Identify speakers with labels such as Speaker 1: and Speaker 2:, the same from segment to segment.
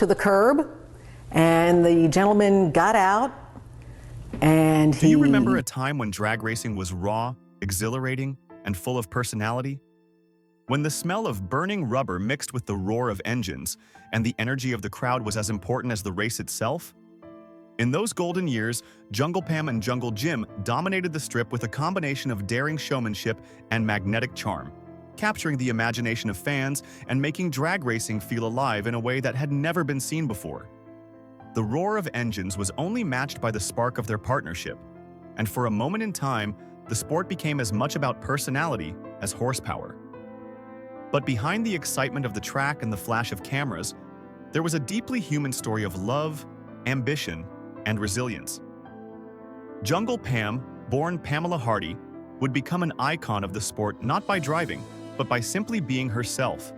Speaker 1: to the curb, and the gentleman got out, and
Speaker 2: Do you remember a time when drag racing was raw, exhilarating, and full of personality? When the smell of burning rubber mixed with the roar of engines, and the energy of the crowd was as important as the race itself? In those golden years, Jungle Pam and Jungle Jim dominated the strip with a combination of daring showmanship and magnetic charm, capturing the imagination of fans and making drag racing feel alive in a way that had never been seen before. The roar of engines was only matched by the spark of their partnership, and for a moment in time, the sport became as much about personality as horsepower. But behind the excitement of the track and the flash of cameras, there was a deeply human story of love, ambition, and resilience. Jungle Pam, born Pamela Hardy, would become an icon of the sport not by driving, but by simply being herself.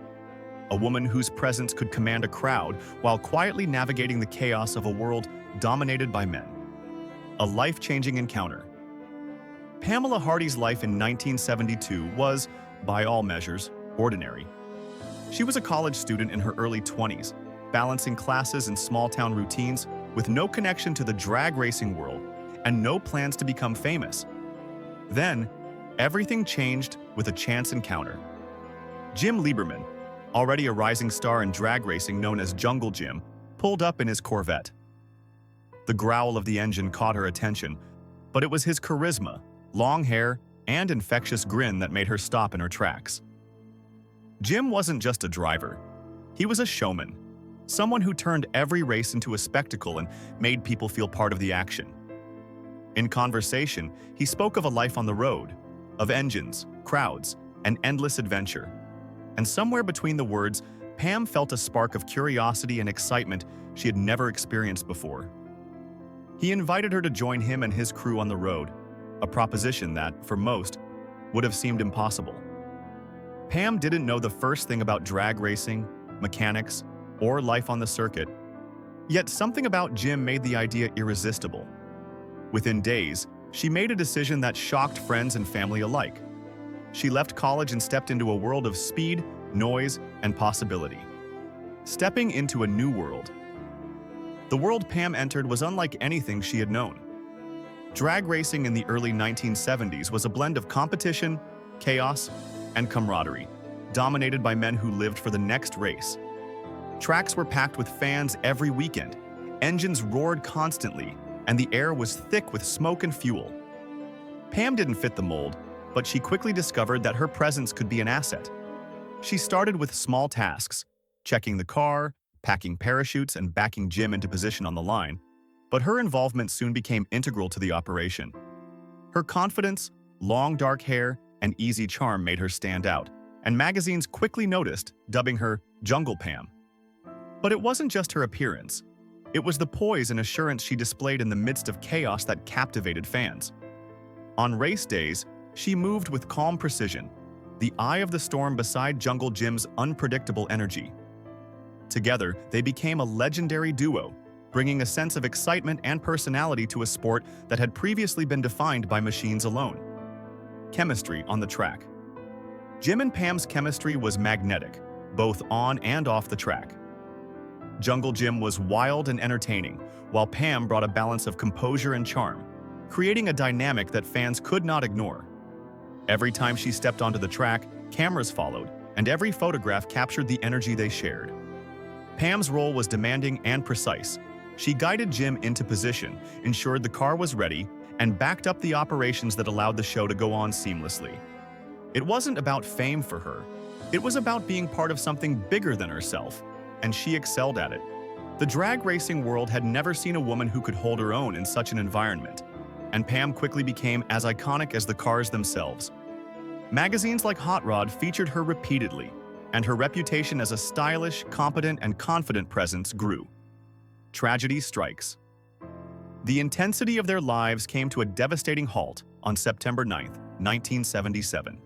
Speaker 2: A woman whose presence could command a crowd while quietly navigating the chaos of a world dominated by men. A life-changing encounter. Pamela Hardy's life in 1972 was, by all measures, ordinary. She was a college student in her early 20s, balancing classes and small-town routines with no connection to the drag racing world and no plans to become famous. Then, everything changed with a chance encounter. Jim Lieberman, already a rising star in drag racing known as Jungle Jim, pulled up in his Corvette. The growl of the engine caught her attention, but it was his charisma, long hair, and infectious grin that made her stop in her tracks. Jim wasn't just a driver. He was a showman, someone who turned every race into a spectacle and made people feel part of the action. In conversation, he spoke of a life on the road, of engines, crowds, and endless adventure. And somewhere between the words, Pam felt a spark of curiosity and excitement she had never experienced before. He invited her to join him and his crew on the road, a proposition that, for most, would have seemed impossible. Pam didn't know the first thing about drag racing, mechanics, or life on the circuit, yet something about Jim made the idea irresistible. Within days, she made a decision that shocked friends and family alike. She left college and stepped into a world of speed, noise, and possibility. Stepping into a new world. The world Pam entered was unlike anything she had known. Drag racing in the early 1970s was a blend of competition, chaos, and camaraderie, dominated by men who lived for the next race. Tracks were packed with fans every weekend, engines roared constantly, and the air was thick with smoke and fuel. Pam didn't fit the mold, but she quickly discovered that her presence could be an asset. She started with small tasks, checking the car, packing parachutes, and backing Jim into position on the line, but her involvement soon became integral to the operation. Her confidence, long dark hair, and easy charm made her stand out, and magazines quickly noticed, dubbing her Jungle Pam. But it wasn't just her appearance. It was the poise and assurance she displayed in the midst of chaos that captivated fans. On race days, she moved with calm precision, the eye of the storm beside Jungle Jim's unpredictable energy. Together, they became a legendary duo, bringing a sense of excitement and personality to a sport that had previously been defined by machines alone. Chemistry on the track. Jim and Pam's chemistry was magnetic, both on and off the track. Jungle Jim was wild and entertaining, while Pam brought a balance of composure and charm, creating a dynamic that fans could not ignore. Every time she stepped onto the track, cameras followed, and every photograph captured the energy they shared. Pam's role was demanding and precise. She guided Jim into position, ensured the car was ready, and backed up the operations that allowed the show to go on seamlessly. It wasn't about fame for her. It was about being part of something bigger than herself, and she excelled at it. The drag racing world had never seen a woman who could hold her own in such an environment, and Pam quickly became as iconic as the cars themselves. Magazines like Hot Rod featured her repeatedly, and her reputation as a stylish, competent, and confident presence grew. Tragedy strikes. The intensity of their lives came to a devastating halt on September 9, 1977.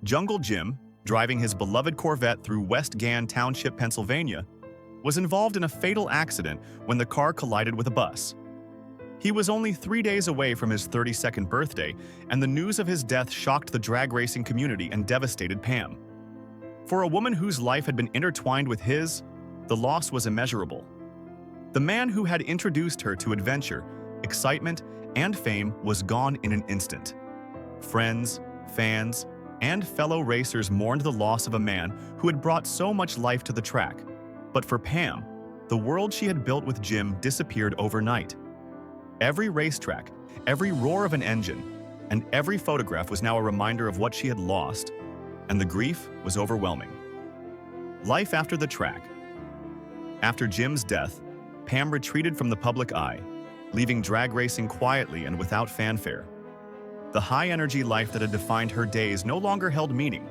Speaker 2: Jungle Jim, driving his beloved Corvette through West Gann Township, Pennsylvania, was involved in a fatal accident when the car collided with a bus. He was only 3 days away from his 32nd birthday, and the news of his death shocked the drag racing community and devastated Pam. For a woman whose life had been intertwined with his, The loss was immeasurable. The man who had introduced her to adventure, excitement, and fame was gone in an instant. Friends, fans, and fellow racers mourned the loss of a man who had brought so much life to the track. But for Pam, the world she had built with Jim disappeared overnight. Every racetrack, every roar of an engine, and every photograph was now a reminder of what she had lost, and the grief was overwhelming. Life after the track. After Jim's death, Pam retreated from the public eye, leaving drag racing quietly and without fanfare. The high-energy life that had defined her days no longer held meaning,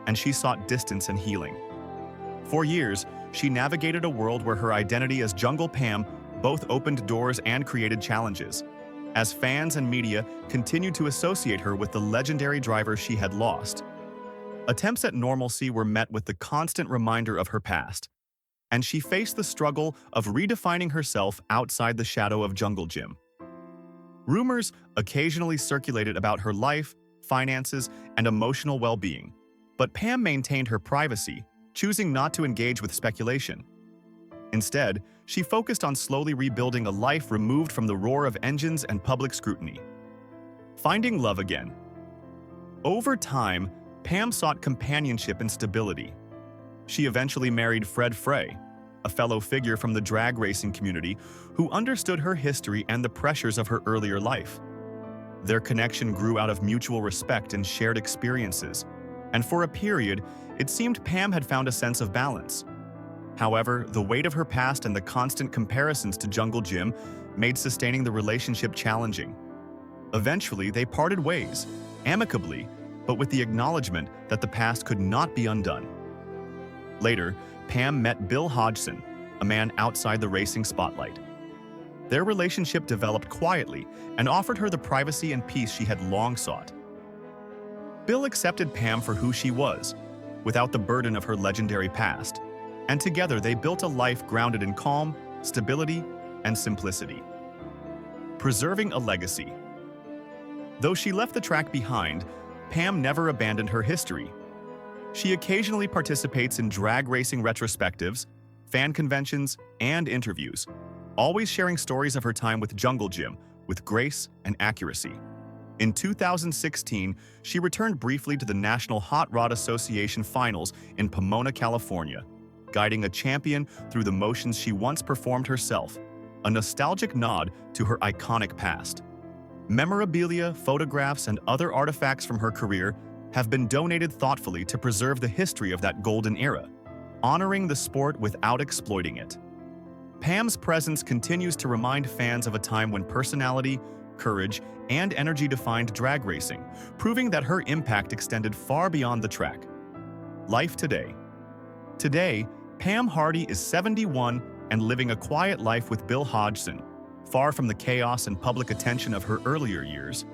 Speaker 2: and she sought distance and healing. For years, she navigated a world where her identity as Jungle Pam both opened doors and created challenges, as fans and media continued to associate her with the legendary driver she had lost. Attempts at normalcy were met with the constant reminder of her past, and she faced the struggle of redefining herself outside the shadow of Jungle Jim. Rumors occasionally circulated about her life, finances, and emotional well-being, but Pam maintained her privacy, choosing not to engage with speculation. Instead, she focused on slowly rebuilding a life removed from the roar of engines and public scrutiny. Finding love again. Over time, Pam sought companionship and stability. She eventually married Fred Frey, a fellow figure from the drag racing community who understood her history and the pressures of her earlier life. Their connection grew out of mutual respect and shared experiences, and for a period, it seemed Pam had found a sense of balance. However, the weight of her past and the constant comparisons to Jungle Jim made sustaining the relationship challenging. Eventually, they parted ways, amicably, but with the acknowledgement that the past could not be undone. Later, Pam met Bill Hodgson, a man outside the racing spotlight. Their relationship developed quietly and offered her the privacy and peace she had long sought. Bill accepted Pam for who she was, without the burden of her legendary past, and together they built a life grounded in calm, stability, and simplicity. Preserving a legacy. Though she left the track behind, Pam never abandoned her history. She occasionally participates in drag racing retrospectives, fan conventions, and interviews, always sharing stories of her time with Jungle Jim with grace and accuracy. In 2016, she returned briefly to the National Hot Rod Association Finals in Pomona, California, guiding a champion through the motions she once performed herself, a nostalgic nod to her iconic past. Memorabilia, photographs, and other artifacts from her career have been donated thoughtfully to preserve the history of that golden era, honoring the sport without exploiting it. Pam's presence continues to remind fans of a time when personality, courage, and energy defined drag racing, proving that her impact extended far beyond the track. Life today. Today, Pam Hardy is 71 and living a quiet life with Bill Hodgson, far from the chaos and public attention of her earlier years.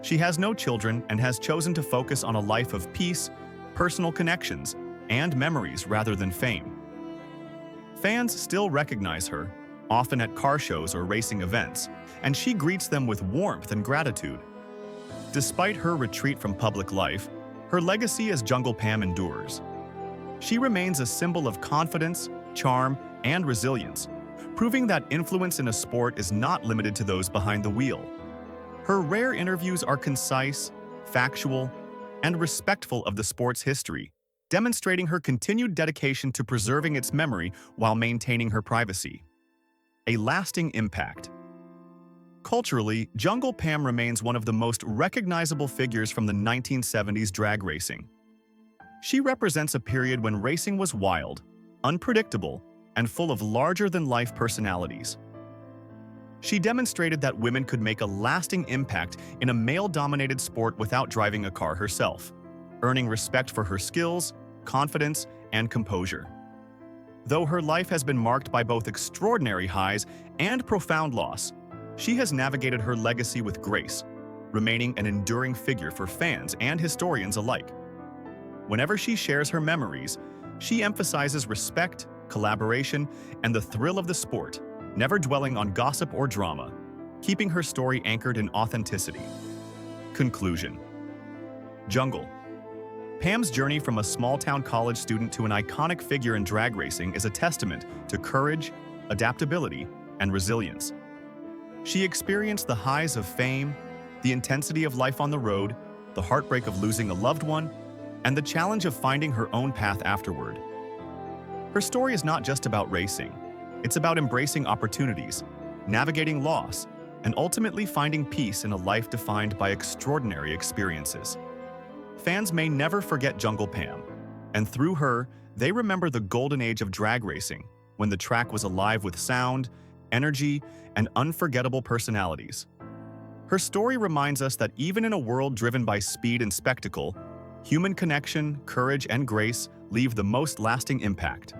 Speaker 2: She has no children and has chosen to focus on a life of peace, personal connections, and memories rather than fame. Fans still recognize her, often at car shows or racing events, and she greets them with warmth and gratitude. Despite her retreat from public life, her legacy as Jungle Pam endures. She remains a symbol of confidence, charm, and resilience, proving that influence in a sport is not limited to those behind the wheel. Her rare interviews are concise, factual, and respectful of the sport's history, demonstrating her continued dedication to preserving its memory while maintaining her privacy. A lasting impact. Culturally, Jungle Pam remains one of the most recognizable figures from the 1970s drag racing. She represents a period when racing was wild, unpredictable, and full of larger-than-life personalities. She demonstrated that women could make a lasting impact in a male-dominated sport without driving a car herself, earning respect for her skills, confidence, and composure. Though her life has been marked by both extraordinary highs and profound loss, she has navigated her legacy with grace, remaining an enduring figure for fans and historians alike. Whenever she shares her memories, she emphasizes respect, collaboration, and the thrill of the sport, never dwelling on gossip or drama, keeping her story anchored in authenticity. Conclusion. Jungle. Pam's journey from a small-town college student to an iconic figure in drag racing is a testament to courage, adaptability, and resilience. She experienced the highs of fame, the intensity of life on the road, the heartbreak of losing a loved one, and the challenge of finding her own path afterward. Her story is not just about racing. It's about embracing opportunities, navigating loss, and ultimately finding peace in a life defined by extraordinary experiences. Fans may never forget Jungle Pam, and through her, they remember the golden age of drag racing, when the track was alive with sound, energy, and unforgettable personalities. Her story reminds us that even in a world driven by speed and spectacle, human connection, courage, and grace leave the most lasting impact.